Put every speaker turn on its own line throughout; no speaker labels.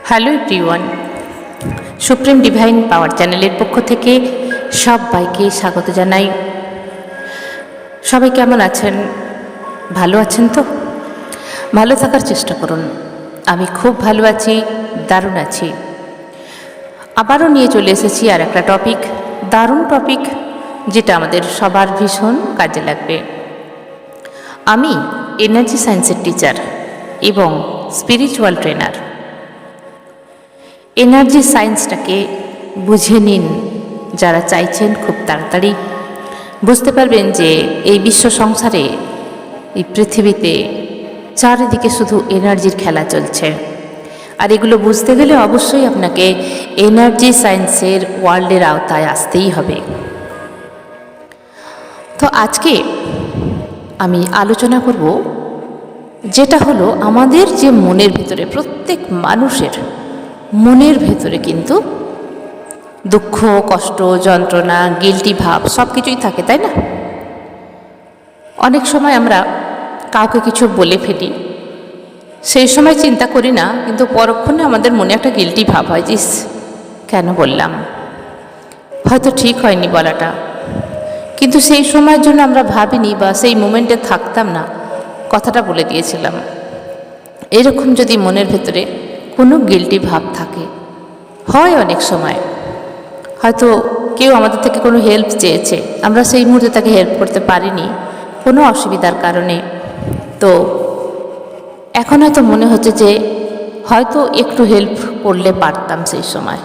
Hello everyone, supreme divine পাওয়ার চ্যানেলের পক্ষ থেকে সবাইকে স্বাগত জানাই। সবাই কেমন আছেন? ভালো আছেন তো? ভালো থাকার চেষ্টা করুন। আমি খুব ভালো আছি, দারুণ আছি। আবারও নিয়ে চলে এসেছি আর একটা টপিক, দারুণ টপিক, যেটা আমাদের সবার ভীষণ কাজে লাগবে। আমি এনার্জি সায়েন্সের টিচার এবং স্পিরিচুয়াল ট্রেনার। এনার্জি সায়েন্সটাকে বুঝে নিন। যারা চাইছেন খুব তাড়াতাড়ি বুঝতে পারবেন যে এই বিশ্ব সংসারে, এই পৃথিবীতে চারিদিকে শুধু এনার্জির খেলা চলছে। আর এগুলো বুঝতে গেলে অবশ্যই আপনাকে এনার্জি সায়েন্সের ওয়ার্ল্ডের আওতায় আসতেই হবে। তো আজকে আমি আলোচনা করব যেটা হলো আমাদের যে মনের ভিতরে, প্রত্যেক মানুষের মনের ভেতরে কিন্তু দুঃখ, কষ্ট, যন্ত্রণা, গিল্টি ভাব সব কিছুই থাকে, তাই না? অনেক সময় আমরা কাউকে কিছু বলে ফেলি, সেই সময় চিন্তা করি না, কিন্তু পরক্ষণে আমাদের মনে একটা গিল্টি ভাব হয়, যে কেন বললাম, হয়তো ঠিক হয়নি বলাটা। কিন্তু সেই সময়ের জন্য আমরা ভাবিনি বা সেই মোমেন্টে থাকতাম না, কথাটা বলে দিয়েছিলাম। এরকম যদি মনের ভেতরে কোনো গিল্টি ভাব থাকে, হয় অনেক সময় হয়তো কেউ আমাদের থেকে কোনো হেল্প চেয়েছে, আমরা সেই মুহূর্তে তাকে হেল্প করতে পারিনি কোনো অসুবিধার কারণে। তো এখন হয়তো মনে হচ্ছে যে হয়তো একটু হেল্প করলে পারতাম সেই সময়,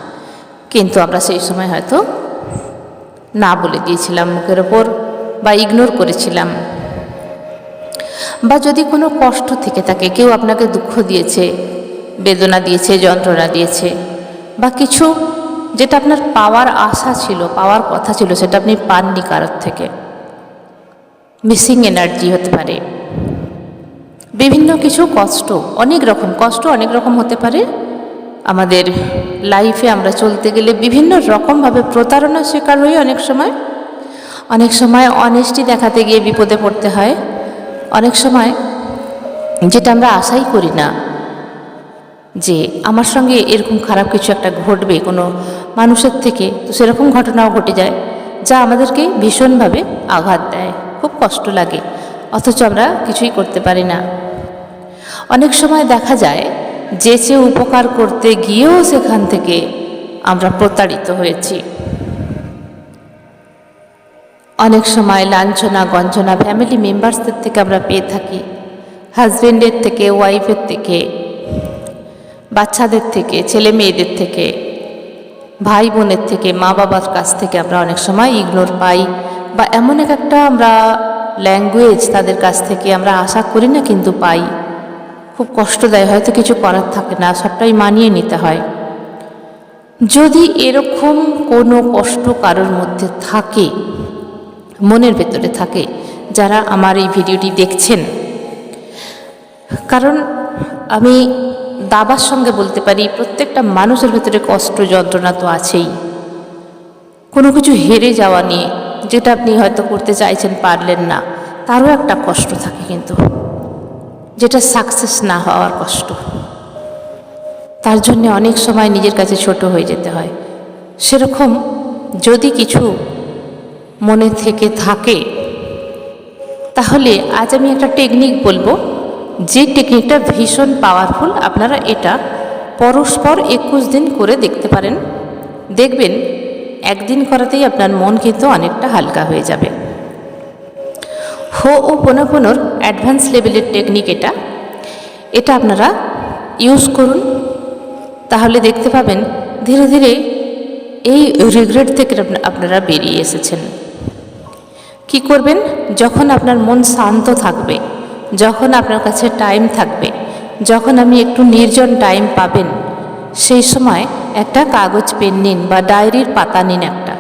কিন্তু আমরা সেই সময় হয়তো না বলে দিয়েছিলাম মুখের ওপর, বা ইগনোর করেছিলাম। বা যদি কোনো কষ্ট থেকে থাকে, কেউ আপনাকে দুঃখ দিয়েছে, বেদনা দিয়েছে, যন্ত্রণা দিয়েছে, বা কিছু যেটা আপনার পাওয়ার আশা ছিল, পাওয়ার কথা ছিল, সেটা আপনি পাননি কারোর থেকে, মিসিং এনার্জি হতে পারে। বিভিন্ন কিছু কষ্ট, অনেক রকম হতে পারে। আমাদের লাইফে আমরা চলতে গেলে বিভিন্ন রকমভাবে প্রতারণার শিকার হই। অনেক সময় অনেস্টি দেখাতে গিয়ে বিপদে পড়তে হয়। অনেক সময় যেটা আমরা আশাই করি না যে আমার সঙ্গে এরকম খারাপ কিছু একটা ঘটবে কোনো মানুষের থেকে, তো সেরকম ঘটনাও ঘটে যায়, যা আমাদেরকে ভীষণভাবে আঘাত দেয়, খুব কষ্ট লাগে, অথচ আমরা কিছুই করতে পারি না। অনেক সময় দেখা যায় যে উপকার করতে গিয়েও সেখান থেকে আমরা প্রতারিত হয়েছি। অনেক সময় লাঞ্ছনা গঞ্জনা ফ্যামিলি মেম্বার্সদের থেকে আমরা পেয়ে থাকি, হাজব্যান্ডের থেকে, ওয়াইফের থেকে, বাচ্চাদের থেকে, ছেলে মেয়েদের থেকে, ভাই বোনের থেকে, মা বাবার কাছ থেকে আমরা অনেক সময় ইগনোর পাই, বা এমন একটা আমরা ল্যাঙ্গুয়েজ তাদের কাছ থেকে আমরা আশা করি না কিন্তু পাই। খুব কষ্ট দেয়, হয়তো কিছু করার থাকে না, সবটাই মানিয়ে নিতে হয়। যদি এরকম কোনো কষ্ট কারোর মধ্যে থাকে, মনের ভেতরে থাকে, যারা আমার এই ভিডিওটি দেখছেন, কারণ আমি দাবার সঙ্গে বলতে পারি প্রত্যেকটা মানুষের ভেতরে কষ্ট যন্ত্রণা তো আছেই। কোনো কিছু হেরে যাওয়া নিয়ে, যেটা আপনি হয়তো করতে চাইছেন পারলেন না, তারও একটা কষ্ট থাকে, কিন্তু যেটা সাকসেস না হওয়ার কষ্ট, তার জন্য অনেক সময় নিজের কাছে ছোট হয়ে যেতে হয়। সেরকম যদি কিছু মনে থেকে থাকে, তাহলে আজ আমি একটা টেকনিক বলবো, যে টেকনিকটা ভীষণ পাওয়ারফুল। আপনারা এটা পরস্পর 21 দিন করে দেখতে পারেন, দেখবেন একদিন করাতেই আপনার মন কিন্তু অনেকটা হালকা হয়ে যাবে। হো'ওপনোপনোর অ্যাডভান্স লেভেলের টেকনিক এটা আপনারা ইউজ করুন, তাহলে দেখতে পাবেন ধীরে ধীরে এই রিগ্রেট থেকে আপনারা বেরিয়ে এসেছেন। কি করবেন? যখন আপনার মন শান্ত থাকবে, যখন আপনার কাছে টাইম থাকবে, যখন আপনি একটু নির্জন টাইম পাবেন, সেই সময় একটা কাগজ পেন নিন বা ডায়েরির পাতা নিন, একটা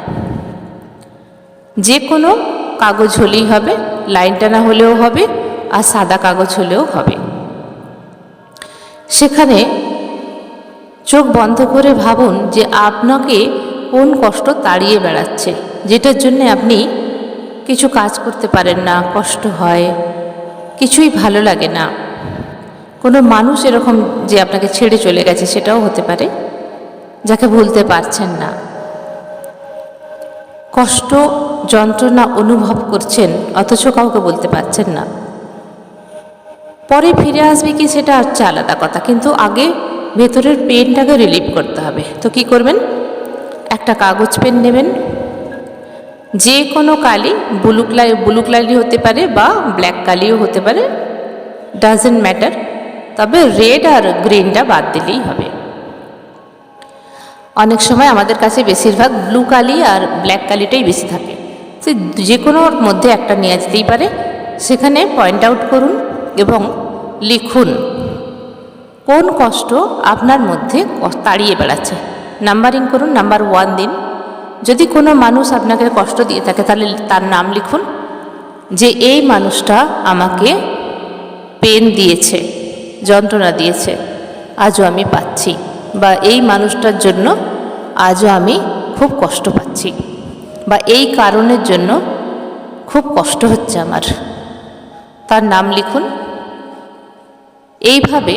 যে কোনো কাগজ হলেই হবে, লাইন টানা হলেও হবে, আর সাদা কাগজ হলেও হবে। সেখানে চোখ বন্ধ করে ভাবুন যে আপনাকে কোন কষ্ট তাড়িয়ে বেড়াচ্ছে, যেটার জন্য আপনি কিছু কাজ করতে পারেন না, কষ্ট হয়, কিছুই ভালো লাগে না। কোনো মানুষ এরকম যে আপনাকে ছেড়ে চলে গেছে, সেটাও হতে পারে, যাকে ভুলতে পারছেন না। কষ্ট যন্ত্রণা অনুভব করছেন অথচ কাউকে বলতে পারছেন না। পরে ফিরে আসবে কি সেটা হচ্ছে আলাদা কথা, কিন্তু আগে ভেতরের পেনটাকে রিলিভ করতে হবে। তো কি করবেন, একটা কাগজ পেন নেবেন, যে কোনো কালি, ব্লু কালি হতে পারে বা ব্ল্যাক কালিও হতে পারে, ডাজেন্ট ম্যাটার, তবে রেড আর গ্রিনটা বাদ দিলেই হবে। অনেক সময় আমাদের কাছে বেশিরভাগ ব্লু কালি আর ব্ল্যাক কালিটাই বেশি থাকে, সে যে কোনোর মধ্যে একটা নেওয়া যেতেই পারে। সেখানে পয়েন্ট আউট করুন এবং লিখুন কোন কষ্ট আপনার মধ্যে তাড়িয়ে বেড়াচ্ছে। নাম্বারিং করুন, নাম্বার 1 দিন। যদি কোনো মানুষ আপনাকে কষ্ট দিয়ে থাকে তাহলে তার নাম লিখুন, যে এই মানুষটা আমাকে পেন দিয়েছে, যন্ত্রণা দিয়েছে, আজও আমি পাচ্ছি, বা এই মানুষটার জন্য আজও আমি খুব কষ্ট পাচ্ছি, বা এই কারণের জন্য খুব কষ্ট হচ্ছে আমার। তার নাম লিখুন। এইভাবে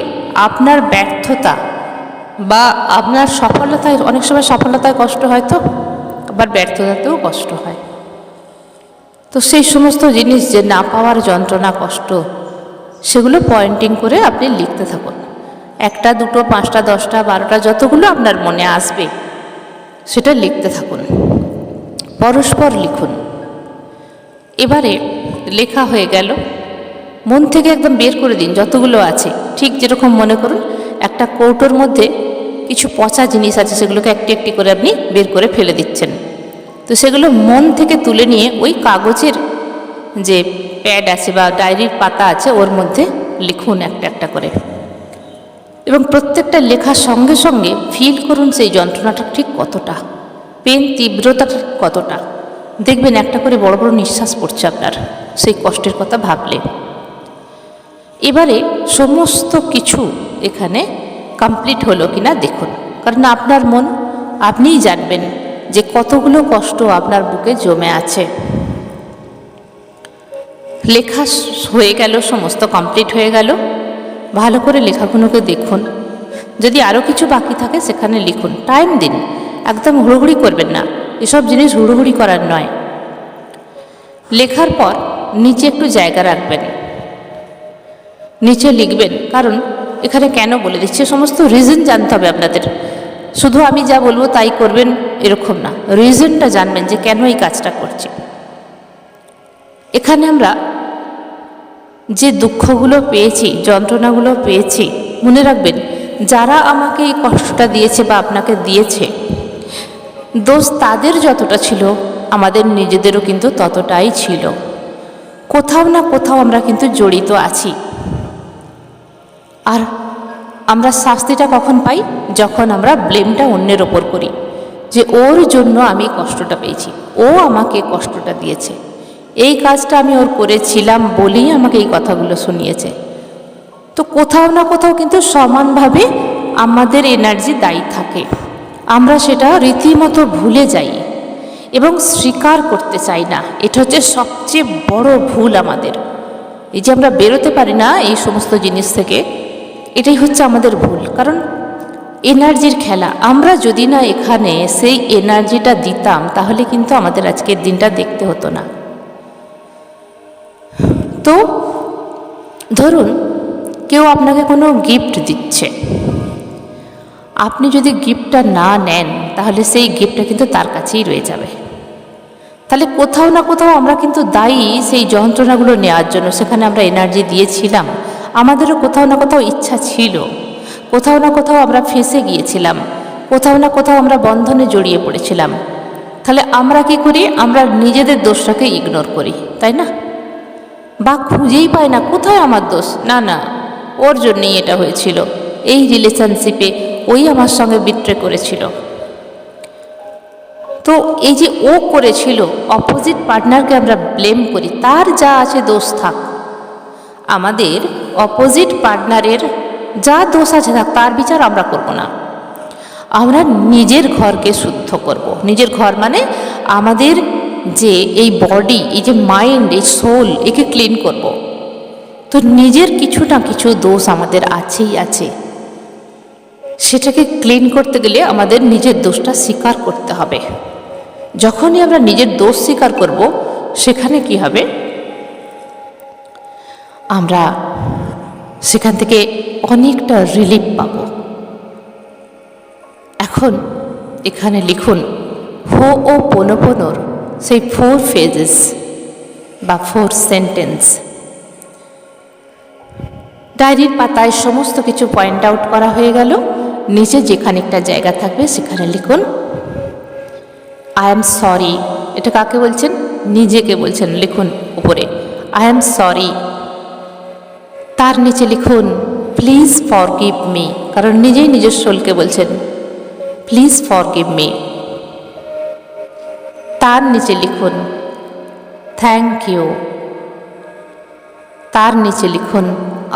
আপনার ব্যর্থতা বা আপনার সফলতায়, অনেক সময় সফলতায় কষ্ট হয়, তো আবার ব্যর্থতাতেও কষ্ট হয়। তো সেই সমস্ত জিনিস যে না পাওয়ার যন্ত্রণা, কষ্ট, সেগুলো পয়েন্টিং করে আপনি লিখতে থাকুন। 1টা 2টো 5টা 10টা 12টা যতগুলো আপনার মনে আসবে সেটা লিখতে থাকুন, পরস্পর লিখুন। এবারে লেখা হয়ে গেল, মন থেকে একদম বের করে দিন যতগুলো আছে। ঠিক যেরকম মনে করুন একটা কৌটোর মধ্যে কিছু পচা জিনিস আছে, সেগুলোকে একটি একটি করে আপনি বের করে ফেলে দিচ্ছেন। তো সেগুলো মন থেকে তুলে নিয়ে ওই কাগজের যে প্যাড আছে বা ডায়েরির পাতা আছে ওর মধ্যে লিখুন একটা একটা করে, এবং প্রত্যেকটা লেখার সঙ্গে সঙ্গে ফিল করুন সেই যন্ত্রণাটা ঠিক কতটা, পেন তীব্রতাটা কতটা। দেখবেন একটা করে বড় বড় নিঃশ্বাস পড়ছে আপনার সেই কষ্টের কথা ভাবলে। এবারে সমস্ত কিছু এখানে কমপ্লিট হলো কিনা দেখুন, কারণ আপনার মন, আপনিই জানবেন যে কতগুলো কষ্ট আপনার বুকে জমে আছে। লেখা হয়ে গেল, সমস্ত কমপ্লিট হয়ে গেল। ভালো করে লেখাগুলোকে দেখুন, যদি আরও কিছু বাকি থাকে সেখানে লিখুন। টাইম দিন, একদম হুড়োহুড়ি করবেন না, এসব জিনিস হুড়োহুড়ি করার নয়। লেখার পর নিচে একটু জায়গা রাখবেন, নিচে লিখবেন, কারণ এখানে কেন বলে দিচ্ছি সমস্ত রিজন জানতে হবে আপনাদের। শুধু আমি যা বলবো তাই করবেন এরকম না, রিজনটা জানবেন যে কেন এই কাজটা করছি। এখানে আমরা যে দুঃখগুলো পেয়েছি, যন্ত্রণাগুলো পেয়েছি, মনে রাখবেন যারা আমাকে এই কষ্টটা দিয়েছে বা আপনাকে দিয়েছে, দোষ তাদের যতটা ছিল আমাদের নিজেদেরও কিন্তু ততটাই ছিল। কোথাও না কোথাও আমরা কিন্তু জড়িত আছি। আর আমরা শাস্তিটা কখন পাই, যখন আমরা ব্লেমটা অন্যের ওপর করি, যে ওর জন্য আমি কষ্টটা পেয়েছি, ও আমাকে কষ্টটা দিয়েছে, এই কাজটা আমি ওর করেছিলাম বলেই আমাকে এই কথাগুলো শুনিয়েছে। তো কোথাও না কোথাও কিন্তু সমানভাবে আমাদের এনার্জি দায়ী থাকে। আমরা সেটা রীতিমতো ভুলে যাই এবং স্বীকার করতে চাই না। এটা হচ্ছে সবচেয়ে বড় ভুল আমাদের। এই যে আমরা বেরোতে পারি না এই সমস্ত জিনিস থেকে, এটাই হচ্ছে আমাদের ভুল। কারণ এনার্জির খেলা, আমরা যদি না এখানে সেই এনার্জিটা দিতাম তাহলে কিন্তু আমাদের আজকের দিনটা দেখতে হতো না। তো ধরুন কেউ আপনাকে কোনো গিফট দিচ্ছে, আপনি যদি গিফটটা না নেন তাহলে সেই গিফটটা কিন্তু তার কাছেই রয়ে যাবে। তাহলে কোথাও না কোথাও আমরা কিন্তু দায়ী সেই যন্ত্রণাগুলো নেওয়ার জন্য। সেখানে আমরা এনার্জি দিয়েছিলাম, আমাদেরও কোথাও না কোথাও ইচ্ছা ছিল, কোথাও না কোথাও আমরা ফেঁসে গিয়েছিলাম, কোথাও না কোথাও আমরা বন্ধনে জড়িয়ে পড়েছিলাম। তাহলে আমরা কি করি, আমরা নিজেদের দোষটাকে ইগনোর করি, তাই না? বা খুঁজেই পাই না কোথায় আমার দোষ, না না ওর জন্যই এটা হয়েছিল, এই রিলেশনশিপে ওই আমার সঙ্গে বিট্রে করেছিল। তো এই যে ও করেছিল, অপোজিট পার্টনারকে আমরা ব্লেম করি, তার যা আছে দোষ থাক। আমাদের অপোজিট পার্টনারের যা দোষ আছে থাক, তার বিচার আমরা করব না। আমরা নিজের ঘরকে শুদ্ধ করব। নিজের ঘর মানে আমাদের যে এই বডি, এই যে মাইন্ড, এই সোল, একে ক্লিন করব। তো নিজের কিছু না কিছু দোষ আমাদের আছেই আছে, সেটাকে ক্লিন করতে গেলে আমাদের নিজের দোষটা স্বীকার করতে হবে। যখনই আমরা নিজের দোষ স্বীকার করব, সেখানে কি হবে, আমরা সেখান থেকে অনেকটা রিলিফ পাব। এখন এখানে লিখুন হো'ওপনোপনোর সেই 4 ফেজেস বা 4 সেন্টেন্স। ডায়েরির পাতায় সমস্ত কিছু পয়েন্ট আউট করা হয়ে গেল। নিচে যেখানে একটা জায়গা থাকবে সেখানে লিখুন আই অ্যাম সরি। এটা কাকে বলছেন? নিজেকে বলছেন। লিখুন উপরে আই অ্যাম সরি। তার নিচে লিখুন প্লিজ ফরগিভ মি, কারণ নিজেই নিজের সোলকে বলছেন প্লিজ ফরগিভ মি। তার নিচে লিখুন থ্যাংক ইউ। তার নিচে লিখুন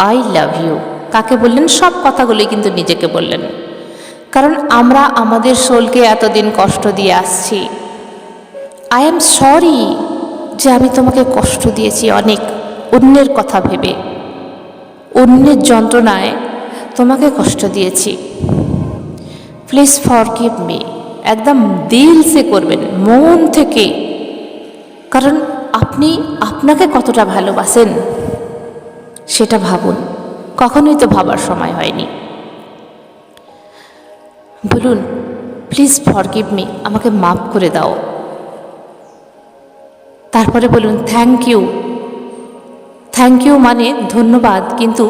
আই লাভ ইউ। কাকে বললেন? সব কথাগুলোই কিন্তু নিজেকে বললেন, কারণ আমরা আমাদের সোলকে এতদিন কষ্ট দিয়ে আসছি। আই অ্যাম সরি যে আমি তোমাকে কষ্ট দিয়েছি অনেক, অন্যের কথা ভেবে, অন্যের যন্ত্রণায় তোমাকে কষ্ট দিয়েছি। প্লিজ ফরগিভ মি, একদম দিল সে করবেন, মন থেকে, কারণ আপনি আপনাকে কতটা ভালোবাসেন সেটা ভাবুন। কখনোই তো ভাবার সময় হয়নি। বলুন প্লিজ ফরগিভ মি, আমাকে মাফ করে দাও। তারপরে বলুন থ্যাংক ইউ। থ্যাংক ইউ মানে ধন্যবাদ, কিন্তু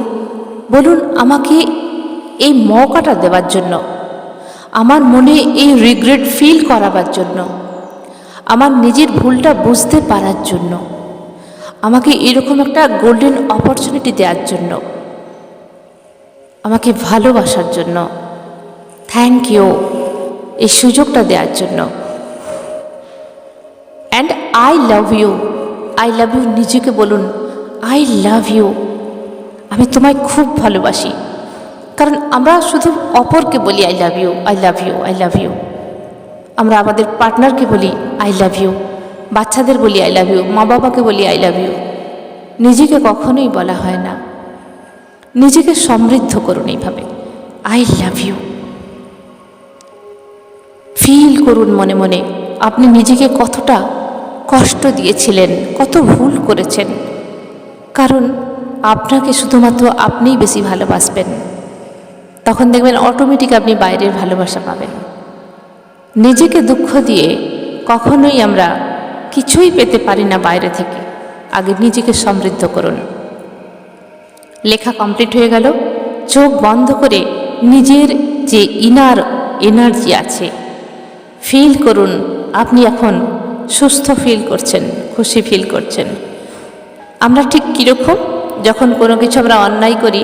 বলুন আমাকে এই মৌকাটা দেওয়ার জন্য, আমার মনে এই রিগ্রেট ফিল করাবার জন্য, আমার নিজের ভুলটা বুঝতে পারার জন্য, আমাকে এরকম একটা গোল্ডেন অপরচুনিটি দেওয়ার জন্য, আমাকে ভালোবাসার জন্য থ্যাংক ইউ, এই সুযোগটা দেওয়ার জন্য। And I love you. I love you নিজেকে বলুন আই লাভ ইউ, আমি তোমায় খুব ভালোবাসি। কারণ আমরা শুধু অপরকে বলি I love you, I love you, I love you. আমরা আমাদের পার্টনারকে বলি আই লাভ ইউ, বাচ্চাদের বলি আই লাভ ইউ, মা বাবাকে বলি আই লাভ ইউ। নিজেকে কখনোই বলা হয় না। নিজেকে সমৃদ্ধ করুন এইভাবে আই লাভ ইউ। ফিল করুন মনে মনে আপনি নিজেকে কতটা কষ্ট দিয়েছিলেন, কত ভুল করেছেন, কারণ আপনাকে শুধুমাত্র আপনিই বেশি ভালোবাসবেন। তখন দেখবেন অটোমেটিক আপনি বাইরের ভালোবাসা পাবেন। নিজেকে দুঃখ দিয়ে কখনোই আমরা কিছুই পেতে পারি না বাইরে থেকে। আগে নিজেকে সমৃদ্ধ করুন। লেখা কমপ্লিট হয়ে গেল। চোখ বন্ধ করে নিজের যে ইনার এনার্জি আছে ফিল করুন। আপনি এখন সুস্থ ফিল করছেন, খুশি ফিল করছেন। আমরা ঠিক কীরকম, যখন কোনো কিছু আমরা অন্যায় করি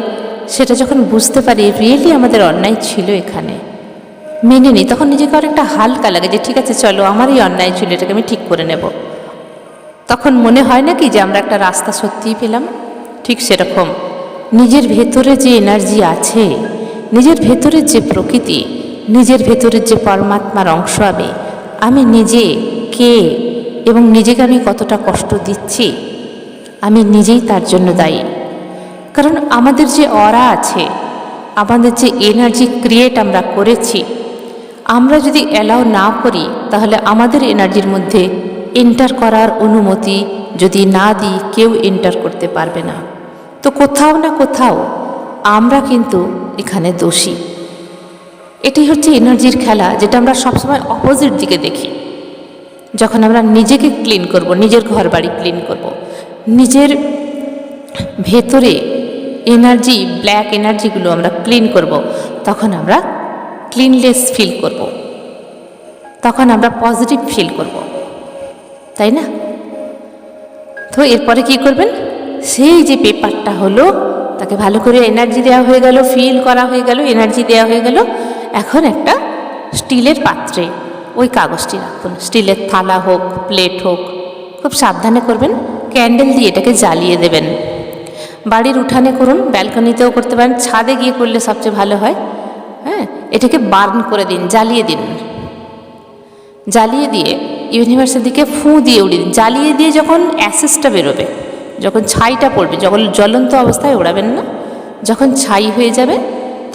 সেটা যখন বুঝতে পারি রিয়েলি আমাদের অন্যায় ছিল, এখানে মেনে নিই, তখন নিজেকে অনেকটা হালকা লাগে যে ঠিক আছে চলো আমারই অন্যায় ছিল, এটাকে আমি ঠিক করে নেব। তখন মনে হয় না কি যে আমরা একটা রাস্তা সত্যিই পেলাম। ঠিক সেরকম নিজের ভেতরে যে এনার্জি আছে, নিজের ভেতরের যে প্রকৃতি, নিজের ভেতরের যে পরমাত্মার অংশ আমি নিজে কে এবং নিজেকে আমি কতটা কষ্ট দিচ্ছি, আমি নিজেই তার জন্য দায়ী। কারণ আমাদের যে অরা আছে, আমাদের যে এনার্জি ক্রিয়েট আমরা করেছি, আমরা যদি অ্যালাউ না করি তাহলে আমাদের এনার্জির মধ্যে এন্টার করার অনুমতি যদি না দিই কেউ এন্টার করতে পারবে না। তো কোথাও না কোথাও আমরা কিন্তু এখানে দোষী। এটাই হচ্ছে এনার্জির খেলা, যেটা আমরা সবসময় অপোজিট দিকে দেখি। যখন আমরা নিজেকে ক্লিন করব, নিজের ঘর বাড়ি ক্লিন করব, নিজের ভেতরে এনার্জি, ব্ল্যাক এনার্জিগুলো আমরা ক্লিন করব, তখন আমরা ক্লিনলেস ফিল করব, তখন আমরা পজিটিভ ফিল করব, তাই না? তো এরপরে কি করবেন? সেই যে পেপারটা হলো তাকে ভালো করে এনার্জি দেওয়া হয়ে গেল, ফিল করা হয়ে গেল, এনার্জি দেওয়া হয়ে গেল। এখন একটা স্টিলের পাত্রে ওই কাগজটি রাখুন। স্টিলের থালা হোক, প্লেট হোক, খুব সাবধানে করবেন। ক্যান্ডেল দিয়ে এটাকে জ্বালিয়ে দেবেন। বাড়ির উঠানে করুন, ব্যালকনিতেও করতে পারেন, ছাদে গিয়ে করলে সবচেয়ে ভালো হয়। হ্যাঁ, এটাকে বার্ন করে দিন, জ্বালিয়ে দিন। জ্বালিয়ে দিয়ে ইউনিভার্সের দিকে ফু দিয়ে উড়িয়ে দিন। জ্বালিয়ে দিয়ে যখন অ্যাসেসটা বেরোবে, যখন ছাইটা পড়বে, যখন জ্বলন্ত অবস্থায় ওড়াবেন না, যখন ছাই হয়ে যাবে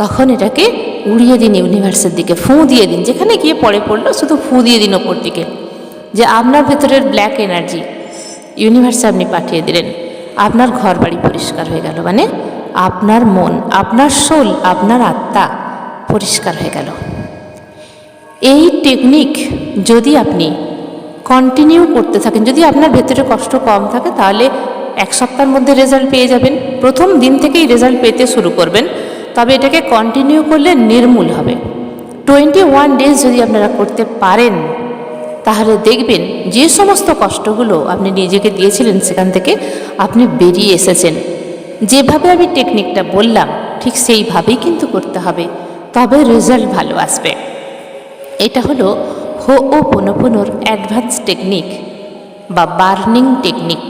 তখন এটাকে উড়িয়ে দিন ইউনিভার্সের দিকে, ফুঁ দিয়ে দিন, যেখানে গিয়ে পড়লো শুধু ফুঁ দিয়ে দিন ওপর দিকে, যে আপনার ভেতরের ব্ল্যাক এনার্জি ইউনিভার্সে আপনি পাঠিয়ে দিলেন। আপনার ঘর বাড়ি পরিষ্কার হয়ে গেল, মানে আপনার মন, আপনার সোল, আপনার আত্মা পরিষ্কার হয়ে গেল। এই টেকনিক যদি আপনি কন্টিনিউ করতে থাকেন, যদি আপনার ভেতরে কষ্ট কম থাকে, তাহলে 1 সপ্তাহের মধ্যে রেজাল্ট পেয়ে যাবেন। প্রথম দিন থেকেই রেজাল্ট পেতে শুরু করবেন, তবে এটাকে কন্টিনিউ করলে নির্মূল হবে। 21 ডেজ যদি আপনারা করতে পারেন, তাহলে দেখবেন যে সমস্ত কষ্টগুলো আপনি নিজেকে দিয়েছিলেন সেখান থেকে আপনি বেরিয়ে এসেছেন। যেভাবে আমি টেকনিকটা বললাম ঠিক সেইভাবেই কিন্তু করতে হবে, তবে রেজাল্ট ভালো আসবে। এটা হলো হো'ওপোনোপোনোর অ্যাডভান্স টেকনিক বা বার্নিং টেকনিক।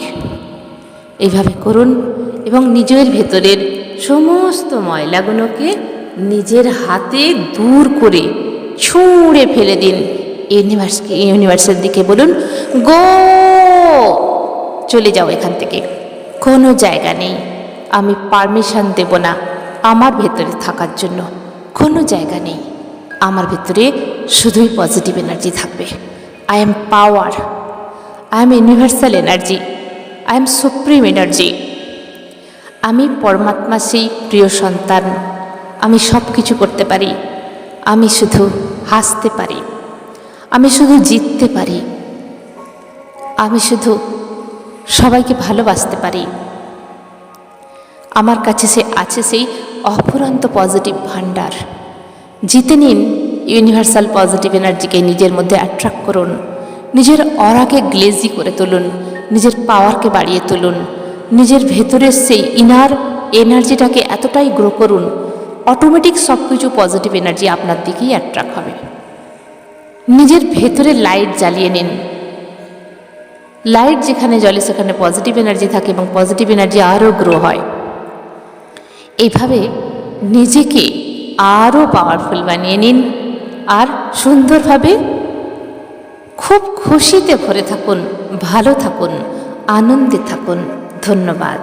এইভাবে করুন এবং নিজের ভেতরের সমস্ত ময়লাগুলোকে নিজের হাতে দূর করে ছুঁড়ে ফেলে দিন ইউনিভার্সের দিকে। বলুন, গো, চলে যাও এখান থেকে, কোনো জায়গা নেই, আমি পারমিশন দেব না আমার ভেতরে থাকার জন্য, কোনো জায়গা নেই, আমার ভেতরে শুধুই পজিটিভ এনার্জি থাকবে। I am power, I am universal energy, I am supreme energy, আমি পরমাত্মা সেই প্রিয় সন্তান, আমি সব কিছু করতে পারি, আমি শুধু হাসতে পারি, আমি শুধু জিততে পারি, আমি শুধু সবাইকে ভালোবাসতে পারি। আমার কাছে আছে সেই অফুরন্ত পজিটিভ ভান্ডার। জিতে নিন ইউনিভার্সাল পজিটিভ এনার্জিকে, নিজের মধ্যে অ্যাট্রাক্ট করুন, নিজের অরাকে গ্লেজি করে তুলুন, নিজের পাওয়ারকে বাড়িয়ে তুলুন, নিজের ভেতরের সেই ইনার এনার্জিটাকে এতটাই গ্রো করুন, অটোমেটিক সব কিছু পজিটিভ এনার্জি আপনার দিকেই অ্যাট্রাক্ট হবে। নিজের ভেতরে লাইট জ্বালিয়ে নিন, লাইট যেখানে জ্বলে সেখানে পজিটিভ এনার্জি থাকে এবং পজিটিভ এনার্জি আরও গ্রো হয়। এইভাবে নিজেকে আরও পাওয়ারফুল বানিয়ে নিন আর সুন্দরভাবে খুব খুশিতে ভরে থাকুন, ভালো থাকুন, আনন্দে থাকুন। ধন্যবাদ।